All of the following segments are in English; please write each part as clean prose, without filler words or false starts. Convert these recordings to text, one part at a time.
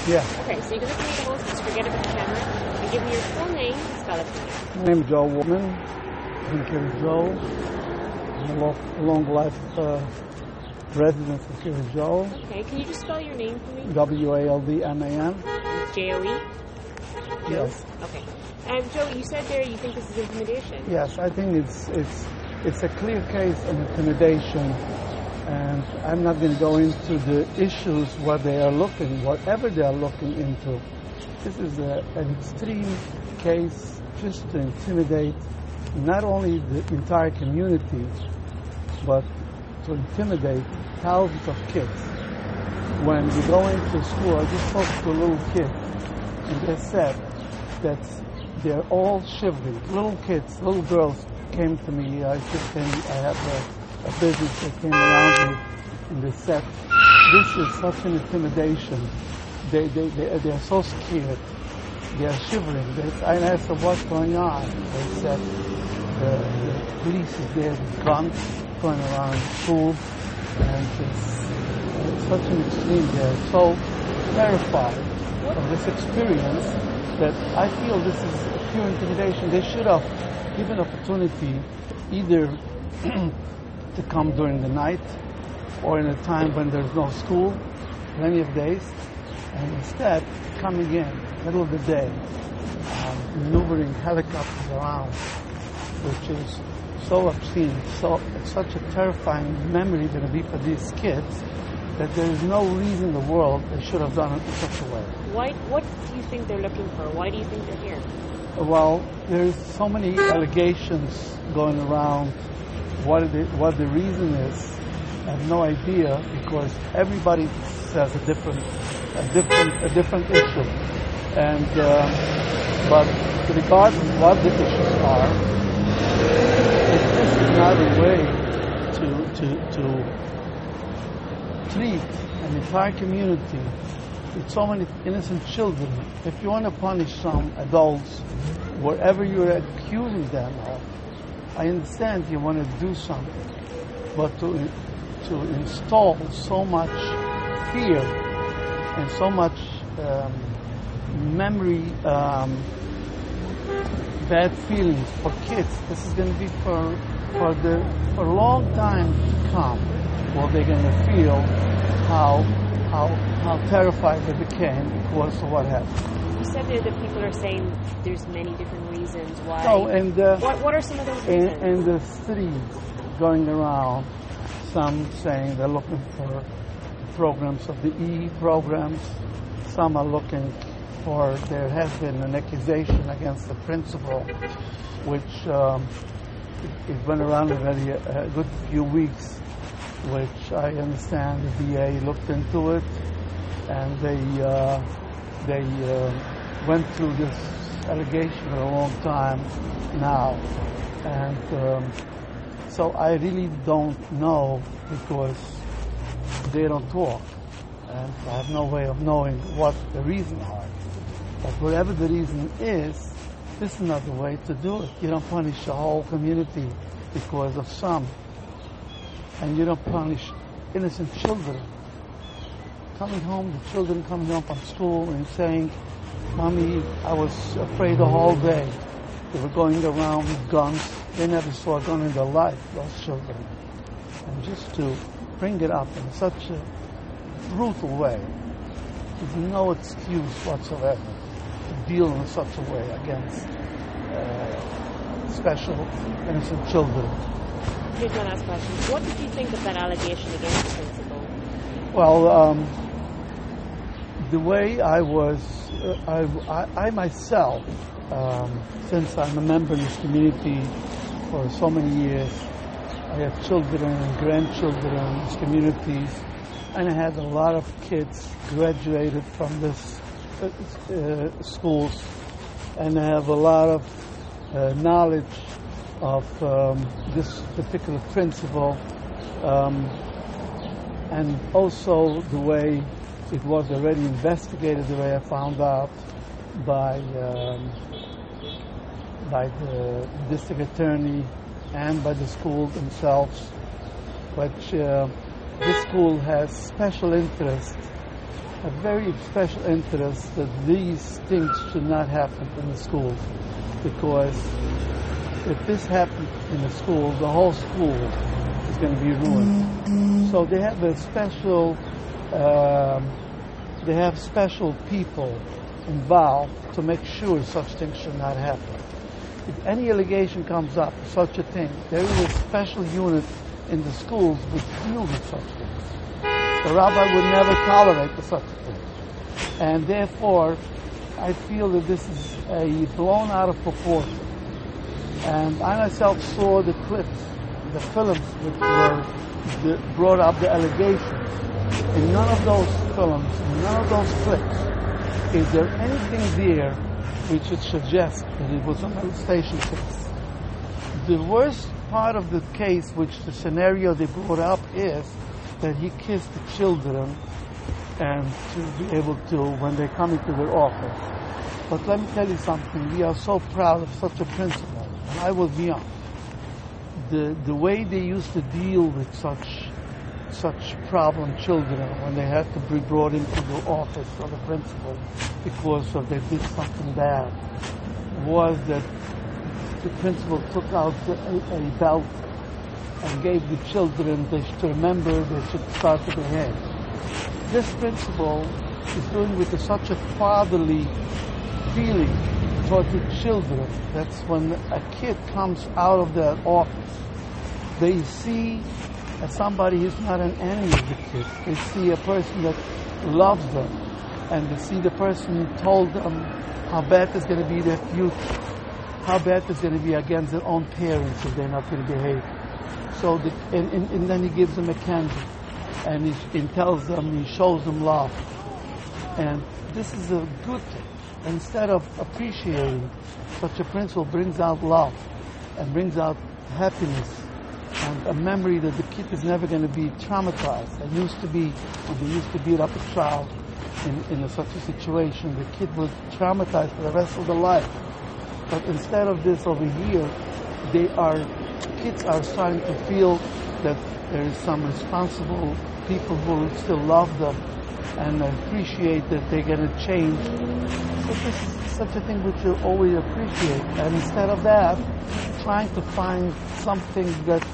Yeah. Okay, so you can look at me the host, just forget about the camera, and give me your full name and spell it for me. My name is Joe Waldman. I'm Killer Joe. I'm a long life resident of Killer Joe. Okay, can you just spell your name for me? Waldman. J-O-E? Yes. Okay. And Joe, you said there you think this is intimidation. Yes, I think it's a clear case of intimidation, and I'm not going to go into the issues what they are looking, whatever they are looking into. This is an extreme case just to intimidate not only the entire community, but to intimidate thousands of kids. When you go into school, I just spoke to a little kid, and they said that they're all shivering. Little kids, little girls came to me. I have a business that came around me, and they said, "This is such an intimidation. They're so scared. They're shivering." I asked them, "What's going on?" They said, "The police is there with guns going around the school, and it's such an extreme. They're so terrified of this experience that I feel this is pure intimidation. They should have given opportunity either to come during the night or in a time when there's no school, plenty of days, and instead coming in middle of the day, maneuvering helicopters around, which is so obscene, it's such a terrifying memory going to be for these kids that there is no reason in the world they should have done it in such a way." What do you think they're looking for? Why do you think they're here? Well, there's so many allegations going around. What the reason is, I have no idea, because everybody says a different issue. And but regardless of what the issues are, this is not a way to treat an entire community with so many innocent children. If you want to punish some adults, whatever you're accusing them of, I understand you want to do something, but to install so much fear and so much memory, bad feelings for kids, this is going to be for a long time to come. Well, they're going to feel how terrified they became because of what happened. You said there that people are saying there's many different reasons why. Oh, and what are some of those reasons? And the cities going around, some saying they're looking for programs of the E programs. Some are looking for, there has been an accusation against the principal, which it went around already a good few weeks, which I understand the DA looked into it, and they went through this allegation for a long time now, and so I really don't know, because they don't talk, and I have no way of knowing what the reasons are. But whatever the reason is, this is not the way to do it. You don't punish the whole community because of some. And you don't punish innocent children. Coming home, the children coming home from school and saying, "Mommy, I was afraid the whole day." They were going around with guns. They never saw a gun in their life, those children. And just to bring it up in such a brutal way, there's no excuse whatsoever to deal in such a way against special innocent children. Here's my last question. What did you think of that allegation against the principal? Well, the way I was, I myself, since I'm a member in this community for so many years, I have children and grandchildren in these communities, and I had a lot of kids graduated from this schools, and I have a lot of knowledge of this particular principle, and also the way it was already investigated, the way I found out by the district attorney and by the school themselves, which this school has special interest a very special interest that these things should not happen in the schools, because if this happens in the school, the whole school is going to be ruined. So they have a special, special people involved to make sure such things should not happen. If any allegation comes up, such a thing, there is a special unit in the schools which deal with such things. The rabbi would never tolerate such a thing. And therefore, I feel that this is a blown out of proportion. And I myself saw the clips, the films which were brought up the allegations. In none of those films, in none of those clips, is there anything there which would suggest that it was a molestation case. The worst part of the case, which the scenario they brought up, is that he kissed the children and to be able to when they come into their office. But let me tell you something, we are so proud of such a principle. When I was young, the way they used to deal with such problem children when they had to be brought into the office of the principal because of they did something bad, was that the principal took out a belt and gave the children to remember they should start to behave. This principal is doing with such a fatherly feeling towards the children. That's when a kid comes out of the office, they see somebody who's not an enemy of the kids. They see a person that loves them, and they see the person who told them how bad is going to be their future, how bad is going to be against their own parents if they're not going to behave. So, and then he gives them a candle, and he tells them, he shows them love. And this is a good thing. Instead of appreciating, such a principle brings out love and brings out happiness and a memory that the kid is never going to be traumatized. It used to be, when they used to beat up a child in such a situation, the kid was traumatized for the rest of their life. But instead of this over here, kids are starting to feel that there is some responsible people who still love them and appreciate that they're going to change. So this is such a thing which you always appreciate. And instead of that, trying to find something that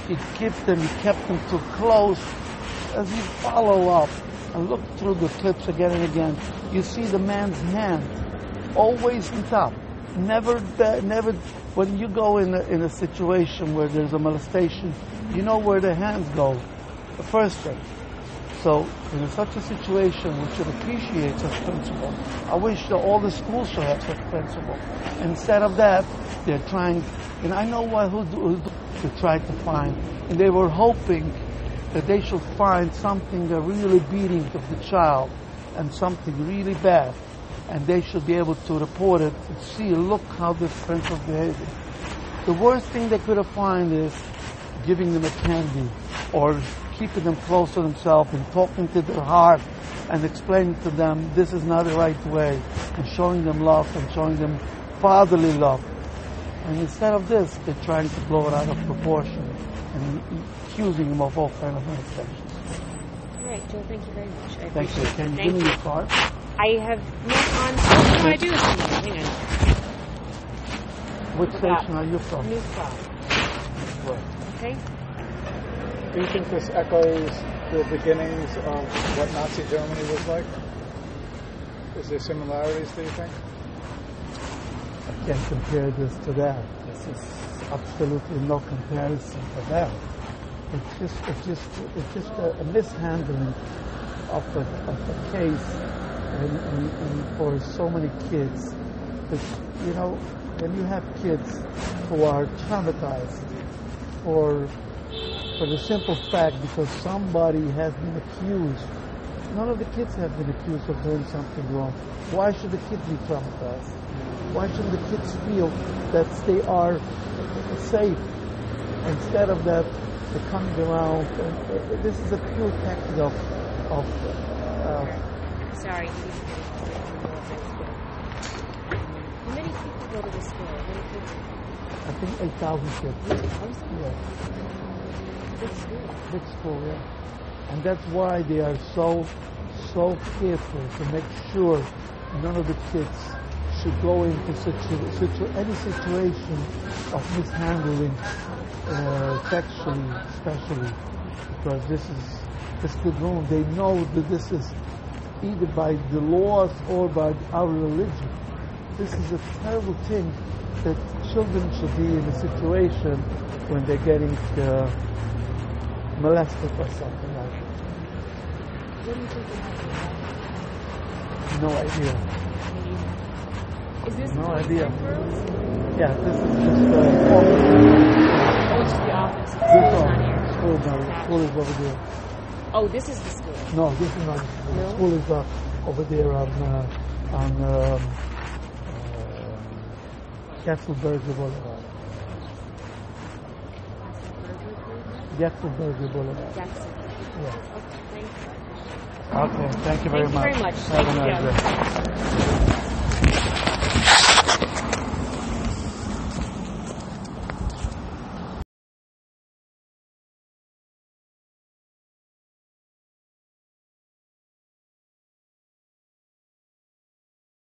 he kept them too close. As you follow up and look through the clips again and again, you see the man's hand always on top. Never. When you go in a situation where there's a molestation, you know where the hands go, the first thing. So in such a situation, we should appreciate such principle. I wish that all the schools should have such principle. Instead of that, they're trying, and I know who to try to find, and they were hoping that they should find something, a really beating of the child, and something really bad, and they should be able to report it and see, look how this principal behaving. The worst thing they could have found is giving them a candy, or keeping them close to themselves and talking to their heart and explaining to them this is not the right way, and showing them love and showing them fatherly love. And instead of this, they're trying to blow it out of proportion and accusing them of all kinds of molestations. All right, Joe, thank you very much. I Thank you. appreciate it. Can you give me your card? I have no on. No, I do. Hang on. Which station are you from? New Prague. Okay. Do you think this echoes the beginnings of what Nazi Germany was like? Is there similarities, do you think? I can't compare this to that. This is absolutely no comparison to that. It's just a mishandling of a case and for so many kids. But, you know, when you have kids who are traumatized for the simple fact because somebody has been accused. None of the kids have been accused of doing something wrong. Why should the kids be traumatized? Why shouldn't the kids feel that they are safe? Instead of that, they're coming around. And this is a pure tactic of Sorry. How many people go to the school? How many kids? I think 8,000 kids. Yeah. Big school. Big school, yeah. And that's why they are so so careful to make sure none of the kids should go into any situation of mishandling, sexually, especially, because this could ruin. They know that this is either by the laws or by our religion. This is a terrible thing that children should be in a situation when they're getting molested or something like that. What do you think will happen? No idea. Is this No the idea. girls? Yeah, this is just Oh, it's just the office. The this school's one. not here. School, no, school is over there. Oh, this is the school. No, this is not the school. No? The school is over there on Gatzelberger Boulevard. Gatzelberger Boulevard. Jackson. Yeah. Okay, thank you. Okay, thank you very Thank you much. very much. Have Thank a you, nice Joe. day.